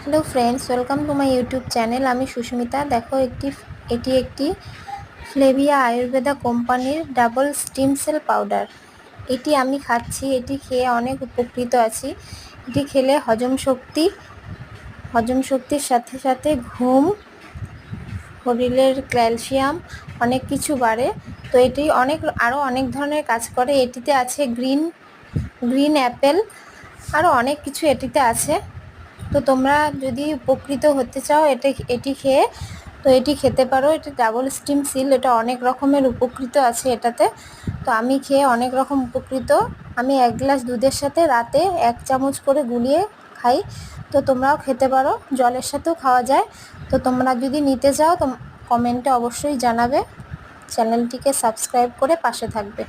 Hello friends, welcome to my YouTube channel. আমি সুস্মিতা। দেখো এটি একটি ফ্লেভিয়া আয়ুর্বেদা কোম্পানির ডাবল স্টিম সেল পাউডার। এটি আমি খাচ্ছি। এটি খেয়ে অনেক উপকৃত আছি। এটি খেলে হজম শক্তির সাথে সাথে ঘুম, শরীরের ক্যালসিয়াম অনেক কিছু বাড়ে। তো এটি আরও অনেক ধরনের কাজ করে। এটিতে আছে গ্রিন অ্যাপেল, আরও অনেক কিছু এটিতে আছে। তো তোমরা যদি উপকৃত হতে চাও এটি খেয়ে, তো এটি খেতে পারো। এটি ডাবল স্টিম সিল, এটা অনেক রকমের উপকৃত আছে এটাতে। তো আমি খেয়ে অনেক রকম উপকৃত। আমি 1 গ্লাস দুধের সাথে রাতে 1 চামচ করে গুলিয়ে খাই। তো তোমরাও খেতে পারো, জলের সাথেও খাওয়া যায়। তো তোমরা যদি নিতে চাও তো কমেন্টে অবশ্যই জানাবে। চ্যানেলটিকে সাবস্ক্রাইব করে পাশে থাকবে।